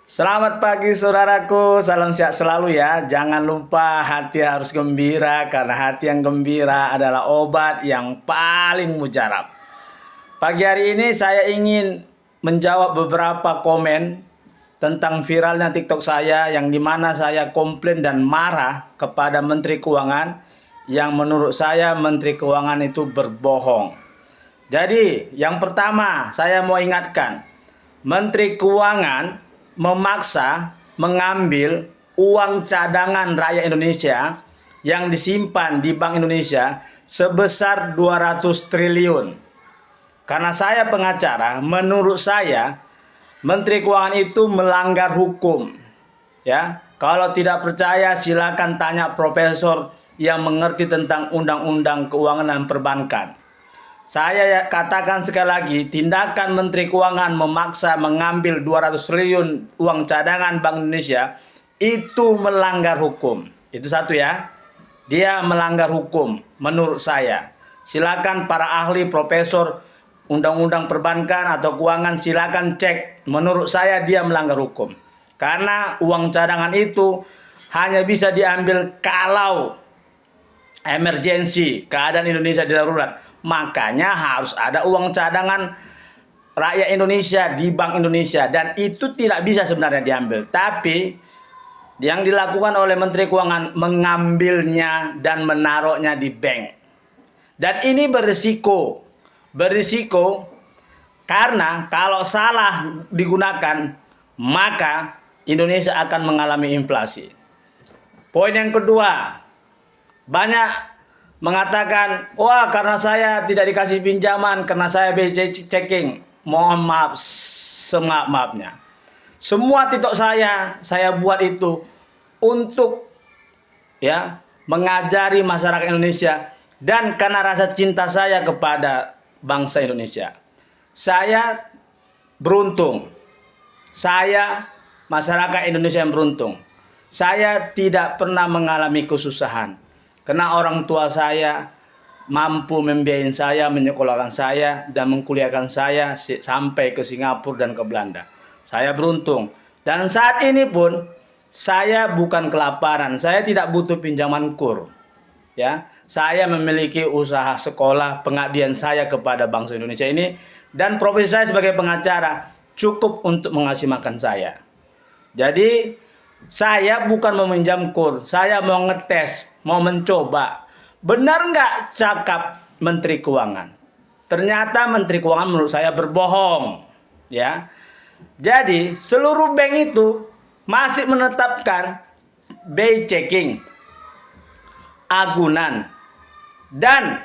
Selamat pagi saudaraku, salam sehat selalu ya. Jangan lupa hati harus gembira karena hati yang gembira adalah obat yang paling mujarab. Pagi hari ini saya ingin menjawab beberapa komen tentang viralnya TikTok saya yang dimana saya komplain dan marah kepada Menteri Keuangan yang menurut saya Menteri Keuangan itu berbohong. Jadi yang pertama saya mau ingatkan, Menteri Keuangan memaksa mengambil uang cadangan rakyat Indonesia yang disimpan di Bank Indonesia sebesar 200 triliun. Karena saya pengacara, menurut saya Menteri Keuangan itu melanggar hukum. Ya, kalau tidak percaya silakan tanya profesor yang mengerti tentang undang-undang keuangan dan perbankan. Saya katakan sekali lagi, tindakan Menteri Keuangan memaksa mengambil 200 triliun uang cadangan Bank Indonesia itu melanggar hukum. Itu satu ya. Dia melanggar hukum menurut saya. Silakan para ahli profesor undang-undang perbankan atau keuangan silakan cek. Menurut saya dia melanggar hukum. Karena uang cadangan itu hanya bisa diambil kalau emergensi, keadaan Indonesia darurat. Makanya harus ada uang cadangan rakyat Indonesia di Bank Indonesia dan itu tidak bisa sebenarnya diambil. Tapi yang dilakukan oleh Menteri Keuangan mengambilnya dan menaruhnya di bank. Dan ini berisiko. Berisiko karena kalau salah digunakan maka Indonesia akan mengalami inflasi. Poin yang kedua, banyak mengatakan, wah karena saya tidak dikasih pinjaman, karena saya BC checking. Mohon maaf, semaaf-maafnya. Semua TikTok saya buat itu untuk ya mengajari masyarakat Indonesia dan karena rasa cinta saya kepada bangsa Indonesia. Saya beruntung. Saya masyarakat Indonesia yang beruntung. Saya tidak pernah mengalami kesusahan. Karena orang tua saya mampu membiayai saya, menyekolahkan saya, dan mengkuliahkan saya sampai ke Singapura dan ke Belanda. Saya beruntung. Dan saat ini pun, saya bukan kelaparan. Saya tidak butuh pinjaman KUR. Ya, saya memiliki usaha sekolah, pengabdian saya kepada bangsa Indonesia ini. Dan profesi saya sebagai pengacara cukup untuk mengasih makan saya. Jadi, saya bukan meminjam KUR, saya mau ngetes, mau mencoba. Benar nggak cakap Menteri Keuangan? Ternyata Menteri Keuangan menurut saya berbohong. Ya, jadi seluruh bank itu masih menetapkan BI checking, agunan. Dan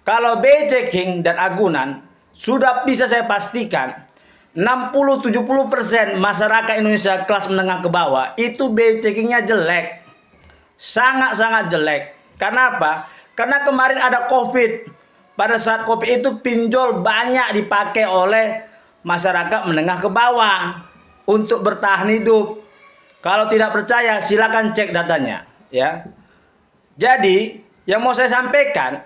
kalau BI checking dan agunan sudah bisa saya pastikan 60-70% masyarakat Indonesia kelas menengah ke bawah itu BI checkingnya jelek. Sangat-sangat jelek. Karena apa? Karena kemarin ada COVID. Pada saat COVID itu pinjol banyak dipakai oleh masyarakat menengah ke bawah untuk bertahan hidup. Kalau tidak percaya silakan cek datanya, ya. Jadi, yang mau saya sampaikan,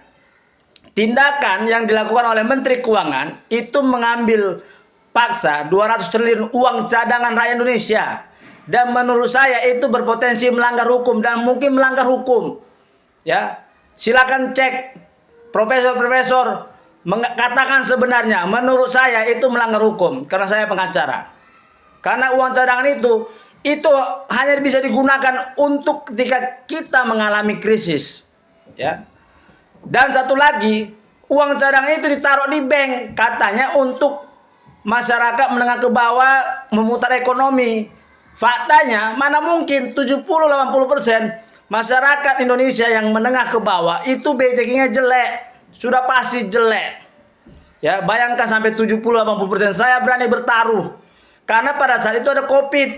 tindakan yang dilakukan oleh Menteri Keuangan itu mengambil paksa 200 triliun uang cadangan rakyat Indonesia. Dan menurut saya itu berpotensi melanggar hukum dan mungkin melanggar hukum. Ya, silakan cek profesor-profesor mengatakan sebenarnya menurut saya itu melanggar hukum karena saya pengacara. Karena uang cadangan itu hanya bisa digunakan untuk ketika kita mengalami krisis. Ya. Dan satu lagi, uang cadangan itu ditaruh di bank katanya untuk masyarakat menengah ke bawah memutar ekonomi. Faktanya mana mungkin 70-80% masyarakat Indonesia yang menengah ke bawah itu BI checkingnya jelek. Sudah pasti jelek. Ya, bayangkan sampai 70-80%. Saya berani bertaruh. Karena pada saat itu ada COVID,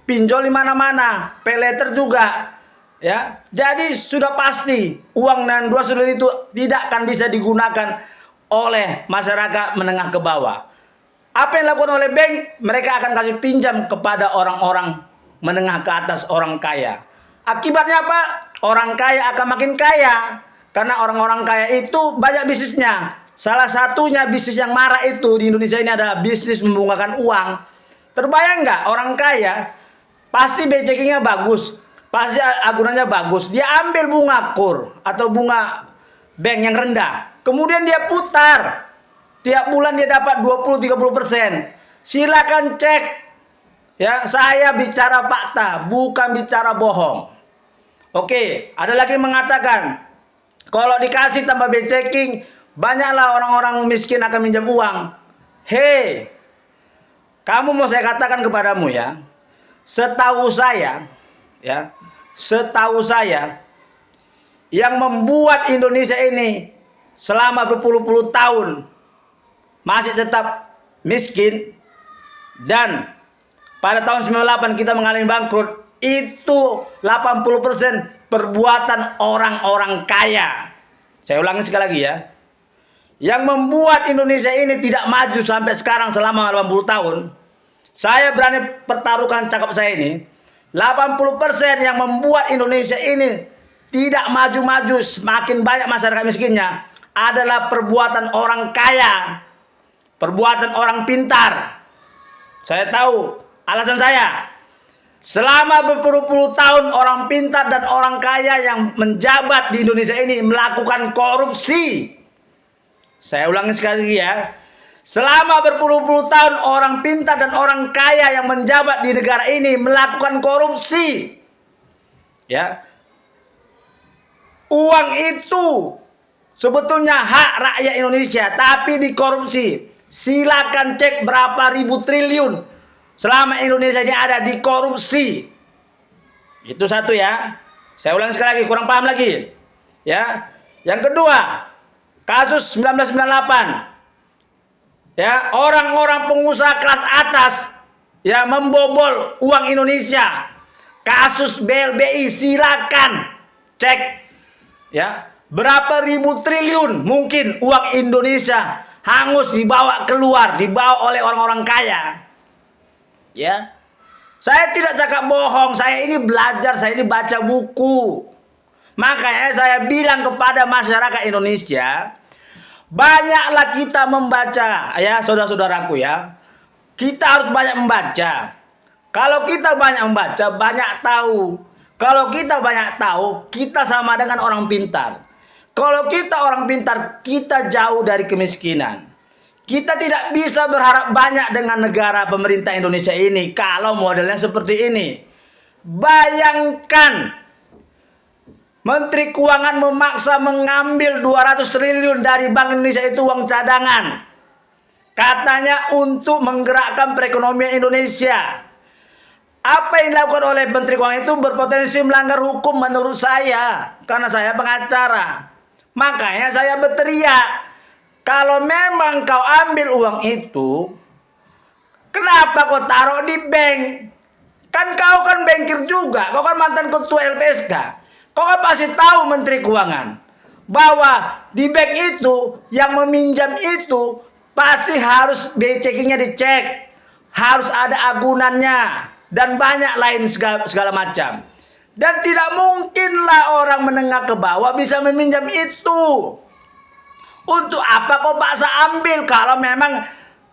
pinjol di mana-mana, pay letter juga. Ya, jadi sudah pasti uang dan 2 triliun itu tidak akan bisa digunakan oleh masyarakat menengah ke bawah. Apa yang dilakukan oleh bank? Mereka akan kasih pinjam kepada orang-orang menengah ke atas, orang kaya. Akibatnya apa? Orang kaya akan makin kaya. Karena orang-orang kaya itu banyak bisnisnya. Salah satunya bisnis yang marak itu di Indonesia ini adalah bisnis membungkakan uang. Terbayang nggak orang kaya pasti BCK-nya bagus, pasti agunannya bagus. Dia ambil bunga kur atau bunga bank yang rendah, kemudian dia putar. Tiap bulan dia dapat 20-30%. Silakan cek. Ya, saya bicara fakta, bukan bicara bohong. Oke, ada lagi yang mengatakan kalau dikasih tambah BCK, banyaklah orang-orang miskin akan minjam uang. Hei, kamu mau saya katakan kepadamu ya, setahu saya, yang membuat Indonesia ini selama berpuluh-puluh tahun masih tetap miskin dan pada tahun 98 kita mengalami bangkrut, itu 80% perbuatan orang-orang kaya. Saya ulangi sekali lagi ya. Yang membuat Indonesia ini tidak maju sampai sekarang selama 80 tahun, saya berani pertaruhkan cakap saya ini, 80% yang membuat Indonesia ini tidak maju-maju, semakin banyak masyarakat miskinnya, adalah perbuatan orang kaya. Perbuatan orang pintar. Saya tahu alasan saya. Selama berpuluh-puluh tahun orang pintar dan orang kaya yang menjabat di Indonesia ini melakukan korupsi. Saya ulangi sekali lagi ya. Selama berpuluh-puluh tahun orang pintar dan orang kaya yang menjabat di negara ini melakukan korupsi. Ya. Uang itu sebetulnya hak rakyat Indonesia, tapi dikorupsi. Silakan cek berapa ribu triliun selama Indonesia ini ada dikorupsi. Itu satu ya. Saya ulang sekali lagi, kurang paham lagi. Ya. Yang kedua, kasus 1998. Ya, orang-orang pengusaha kelas atas ya membobol uang Indonesia. Kasus BLBI, silakan cek. Ya, berapa ribu triliun mungkin uang Indonesia hangus dibawa keluar, dibawa oleh orang-orang kaya. Ya. Saya tidak cakap bohong, saya ini belajar, saya ini baca buku. Makanya saya bilang kepada masyarakat Indonesia, banyaklah kita membaca ya, saudara-saudaraku ya. Kita harus banyak membaca. Kalau kita banyak membaca, banyak tahu. Kalau kita banyak tahu, kita sama dengan orang pintar. Kalau kita orang pintar, kita jauh dari kemiskinan. Kita tidak bisa berharap banyak dengan negara pemerintah Indonesia ini kalau modelnya seperti ini. Bayangkan Menteri Keuangan memaksa mengambil 200 triliun dari Bank Indonesia, itu uang cadangan. Katanya untuk menggerakkan perekonomian Indonesia. Apa yang dilakukan oleh Menteri Keuangan itu berpotensi melanggar hukum menurut saya. Karena saya pengacara. Makanya saya berteriak, kalau memang kau ambil uang itu, kenapa kau taruh di bank? Kan kau kan bankir juga, kau kan mantan ketua LPSK. Kau kan pasti tahu Menteri Keuangan bahwa di bank itu yang meminjam itu pasti harus BCK-nya dicek, harus ada agunannya dan banyak lain segala macam. Dan tidak mungkinlah orang menengah ke bawah bisa meminjam itu. Untuk apa kau paksa ambil kalau memang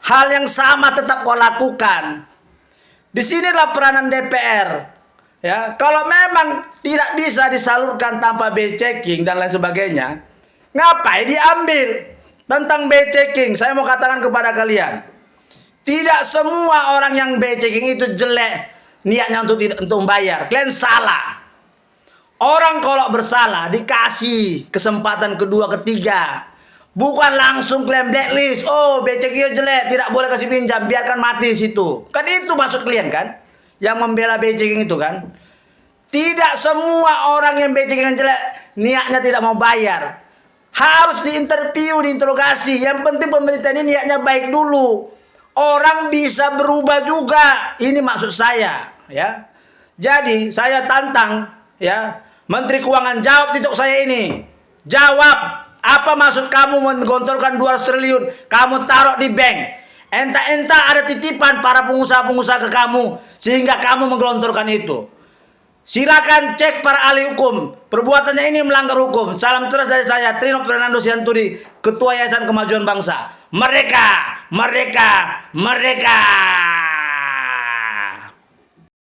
hal yang sama tetap kau lakukan? Disinilah peranan DPR. Ya, kalau memang tidak bisa disalurkan tanpa BCK dan lain sebagainya, ngapain diambil? Tentang BCK, saya mau katakan kepada kalian, tidak semua orang yang BCK itu jelek niatnya untuk membayar. Kalian salah. Orang kalau bersalah dikasih kesempatan kedua, ketiga. Bukan langsung klaim blacklist. Oh, BCK jelek, tidak boleh kasih pinjam, biarkan mati di situ. Kan itu maksud kalian kan? Yang membela BCK itu kan? Tidak semua orang yang BCK yang jelek niatnya tidak mau bayar. Harus diinterview, diinterogasi. Yang penting pemerintah ini niatnya baik dulu. Orang bisa berubah juga. Ini maksud saya, ya. Jadi saya tantang, ya, Menteri Keuangan, jawab titik saya ini. Jawab, apa maksud kamu menggelontorkan 200 triliun? Kamu taruh di bank. Entah-entah ada titipan para pengusaha-pengusaha ke kamu sehingga kamu menggelontorkan itu. Silakan cek para ahli hukum. Perbuatannya ini melanggar hukum. Salam terus dari saya, Trino Fernando Sianturi, Ketua Yayasan Kemajuan Bangsa. Merdeka! Merdeka! Merdeka!